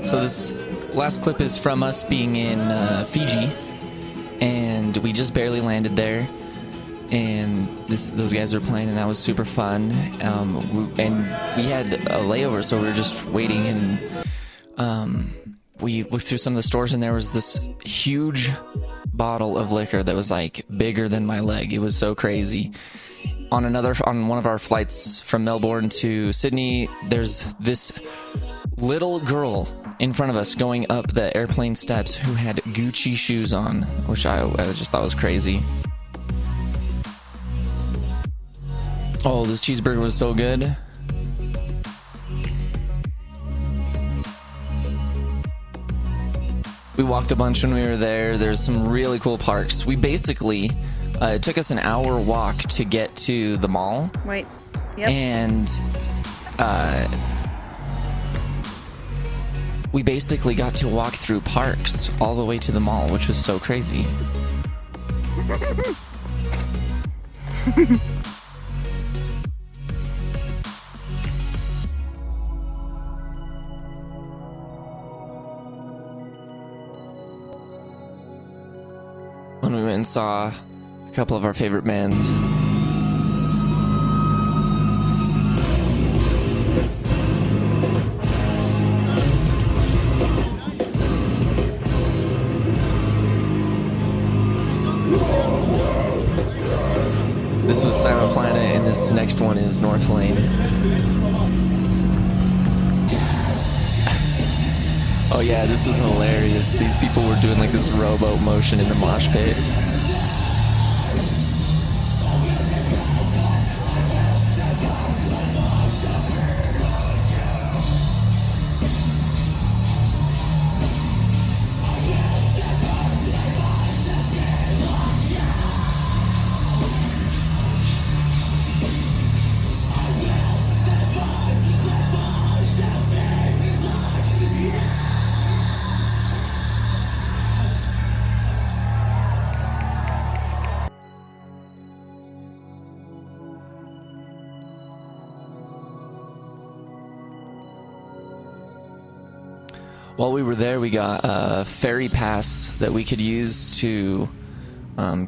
So this last clip is from us being in Fiji, and we just barely landed there, and those guys were playing, and that was super fun. And we had a layover, so we were just waiting, and we looked through some of the stores, and there was this huge bottle of liquor that was like bigger than my leg. It was so crazy. On one of our flights from Melbourne to Sydney, there's this little girl in front of us going up the airplane steps who had Gucci shoes on, which I just thought was crazy. Oh, this cheeseburger was so good. We walked a bunch when we were there. There's some really cool parks. We basically, it took us an hour walk to get to the mall. Wait. Yep. And we basically got to walk through parks all the way to the mall, which was so crazy. When we went and saw a couple of our favorite bands. This was Silent Planet, and this next one is Northlane. Oh yeah, this was hilarious. These people were doing like this rowboat motion in the mosh pit. While we were there, we got a ferry pass that we could use to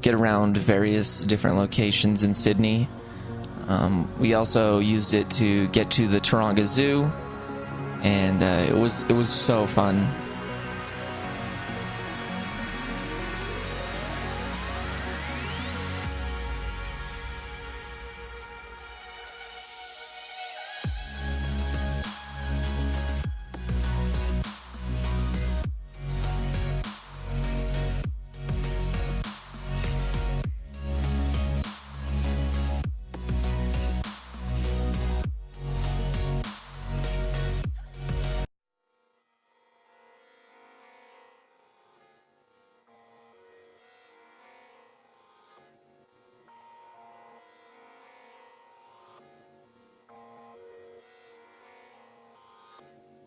get around various different locations in Sydney. We also used it to get to the Taronga Zoo, and it was so fun.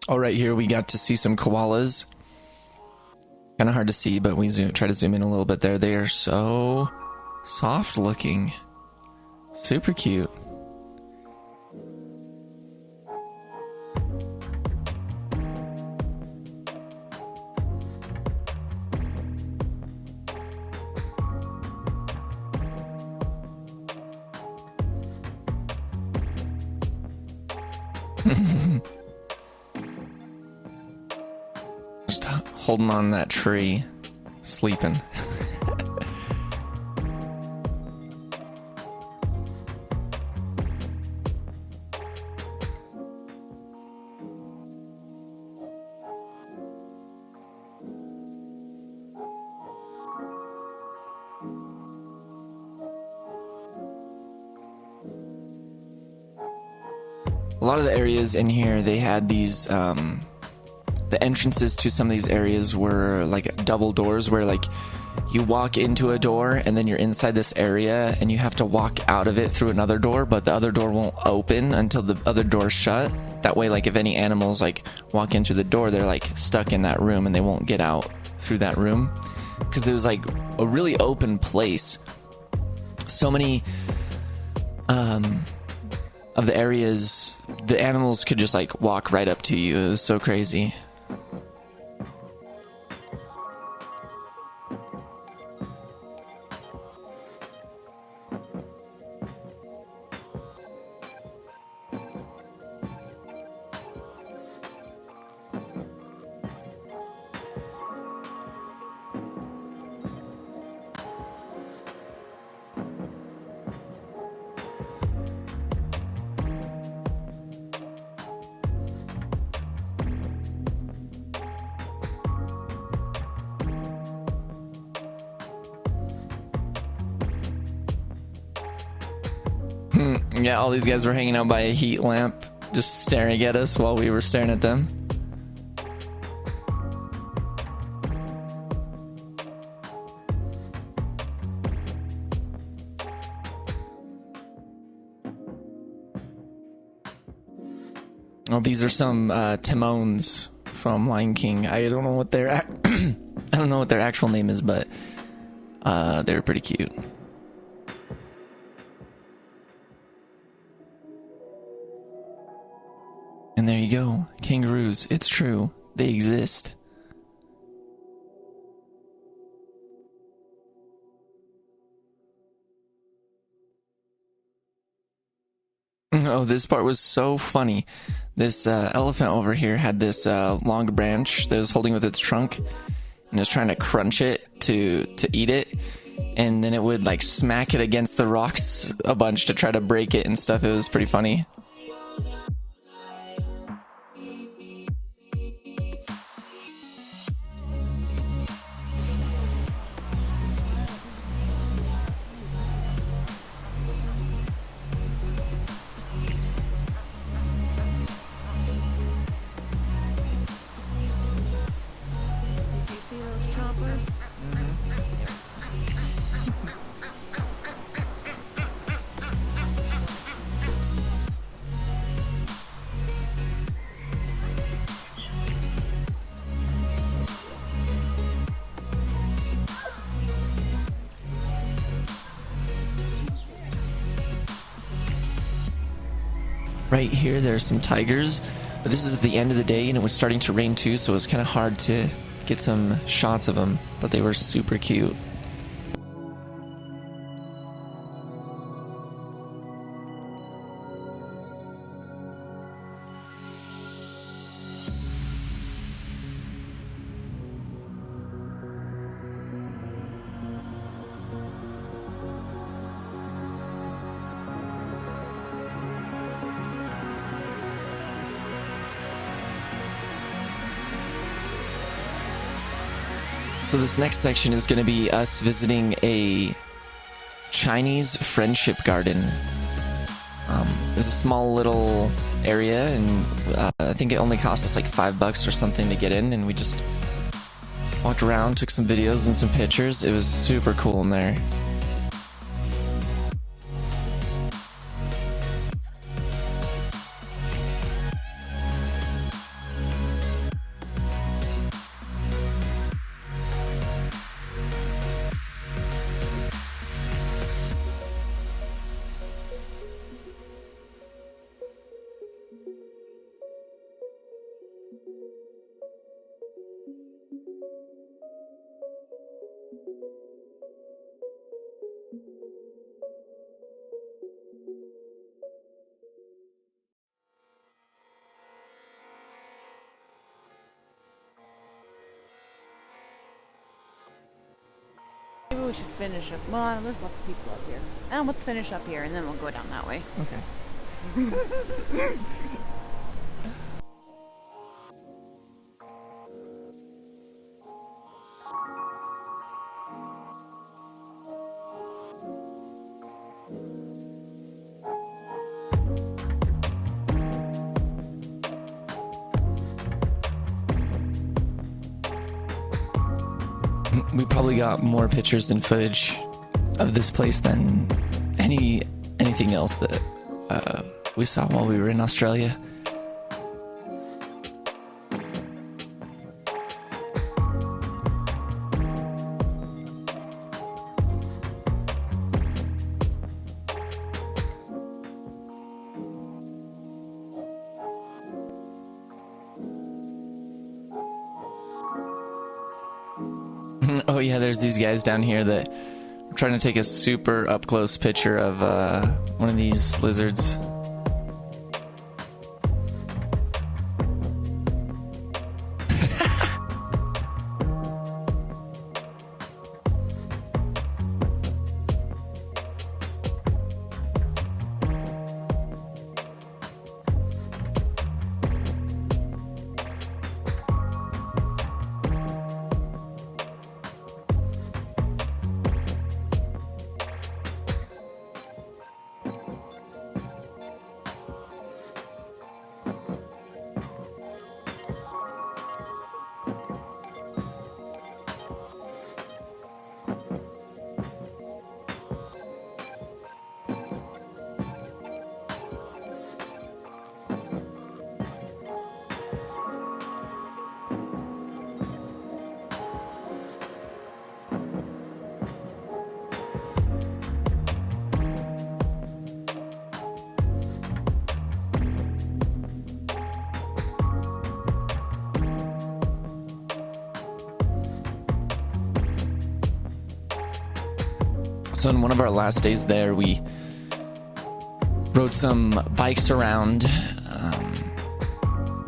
All right, here we got to see some koalas. Kind of hard to see, but we try to zoom in a little bit there. They are so soft looking. Super cute. Just holding on that tree, sleeping. A lot of the areas in here, they had these, the entrances to some of these areas were like double doors where like you walk into a door and then you're inside this area and you have to walk out of it through another door, but the other door won't open until the other door's shut. That way, like if any animals like walk in through the door, they're like stuck in that room and they won't get out through that room. Because it was like a really open place. So many of the areas, the animals could just like walk right up to you. It was so crazy. Yeah, all these guys were hanging out by a heat lamp, just staring at us while we were staring at them. Oh, these are some Timons from Lion King. I don't know what their I don't know what their actual name is, but they're pretty cute. And there you go, kangaroos. It's true, they exist. Oh, this part was so funny. This elephant over here had this long branch that it was holding with its trunk, and it was trying to crunch it to eat it, and then it would like smack it against the rocks a bunch to try to break it and stuff. It was pretty funny. Right here, there's some tigers, but this is at the end of the day, and it was starting to rain too, so it was kind of hard to get some shots of them, but they were super cute. So this next section is going to be us visiting a Chinese friendship garden. It was a small little area, and I think it only cost us like $5 or something to get in, and we just walked around, took some videos and some pictures. It was super cool in there. Maybe we should finish up. Well, there's lots of people up here. Let's finish up here, and then we'll go down that way. Okay. We probably got more pictures and footage of this place than anything else that we saw while we were in Australia. Oh yeah, there's these guys down here that are trying to take a super up-close picture of one of these lizards. So in one of our last days there, we rode some bikes around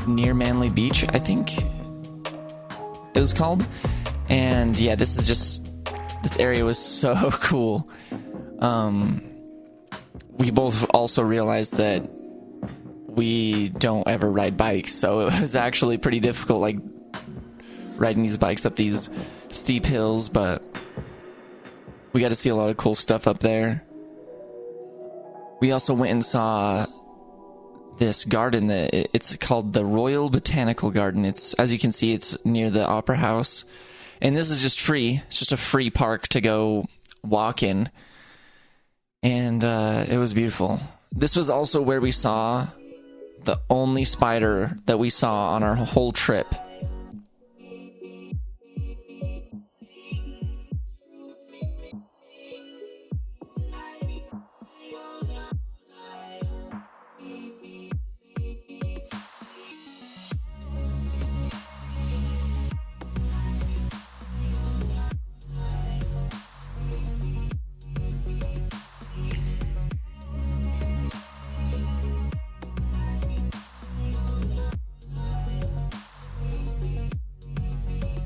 near Manly Beach, I think it was called. And yeah, this area was so cool. We both also realized that we don't ever ride bikes, so it was actually pretty difficult, like riding these bikes up these steep hills, but we got to see a lot of cool stuff up there. We also went and saw this garden that it's called the Royal Botanical Garden. It's, as you can see, it's near the Opera House, and this is just free. It's just a free park to go walk in, and it was beautiful. This was also where we saw the only spider that we saw on our whole trip.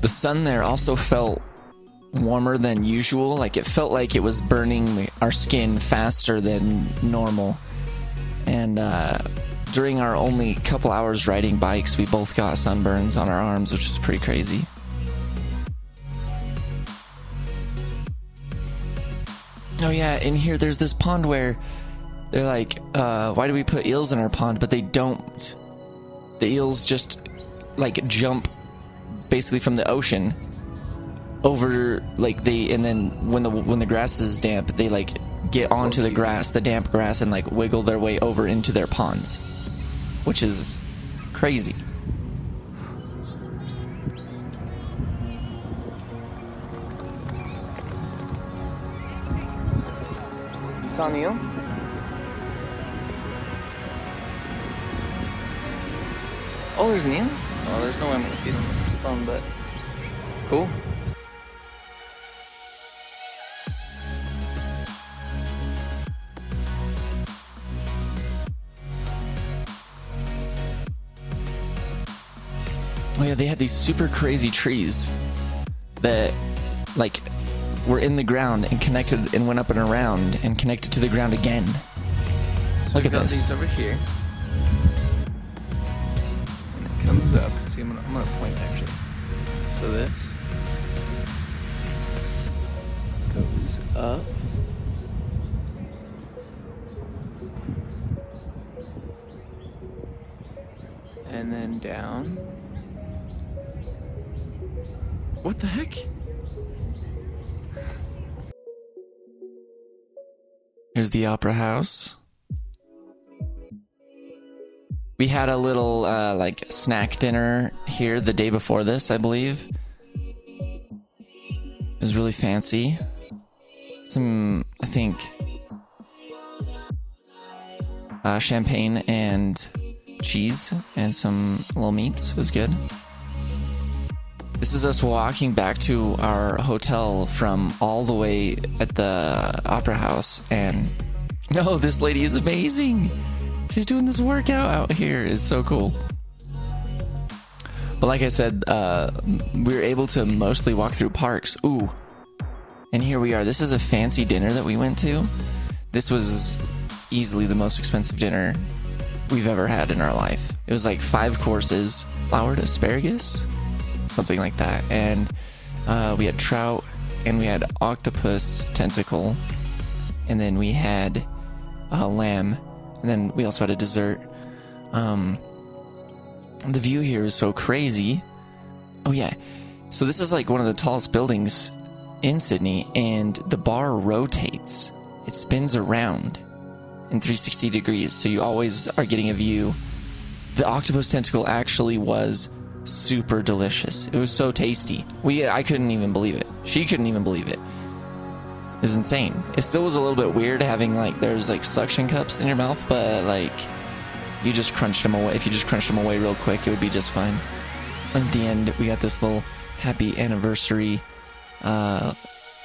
The sun there also felt warmer than usual. Like, it felt like it was burning our skin faster than normal. And during our only couple hours riding bikes, we both got sunburns on our arms, which is pretty crazy. Oh yeah, in here there's this pond where they're like, why do we put eels in our pond? But they don't. The eels just like jump basically from the ocean over, like, and then when the grass is damp, they like get onto the grass, the damp grass, and like wiggle their way over into their ponds, which is crazy. You saw an eel? Oh, there's an eel? Oh, there's no way I'm gonna see it on this phone, but cool. Oh yeah, they had these super crazy trees that like were in the ground and connected and went up and around and connected to the ground again. So look at this. These over here. Comes up. See, I'm gonna point actually. So this goes up, and then down. What the heck? Here's the Opera House. We had a little like snack dinner here the day before this, I believe. It was really fancy. Some, I think, champagne and cheese and some little meats. It was good. This is us walking back to our hotel from all the way at the Opera House, and no, this lady is amazing. She's doing this workout out here. It's so cool. But like I said, we were able to mostly walk through parks. Ooh. And here we are. This is a fancy dinner that we went to. This was easily the most expensive dinner we've ever had in our life. It was like 5 courses, floured asparagus, something like that. And we had trout, and we had octopus tentacle, and then we had lamb. And then we also had a dessert. The view here is so crazy. Oh yeah. So this is like one of the tallest buildings in Sydney, and the bar rotates. It spins around in 360 degrees, so you always are getting a view. The octopus tentacle actually was super delicious. It was so tasty. I couldn't even believe it. She couldn't even believe it. It was insane. It still was a little bit weird having like there's like suction cups in your mouth, but like you just crunched them away. If you just crunched them away real quick, it would be just fine. At the end, we got this little happy anniversary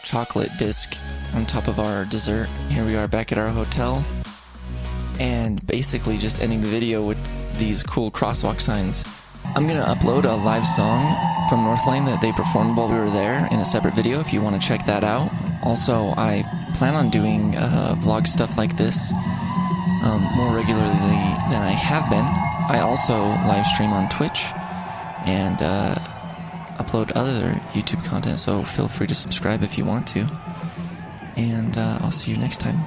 chocolate disc on top of our dessert. Here we are back at our hotel, and basically just ending the video with these cool crosswalk signs. I'm gonna upload a live song from Northlane that they performed while we were there in a separate video if you want to check that out. Also, I plan on doing vlog stuff like this more regularly than I have been. I also live stream on Twitch and upload other YouTube content, so feel free to subscribe if you want to. And I'll see you next time.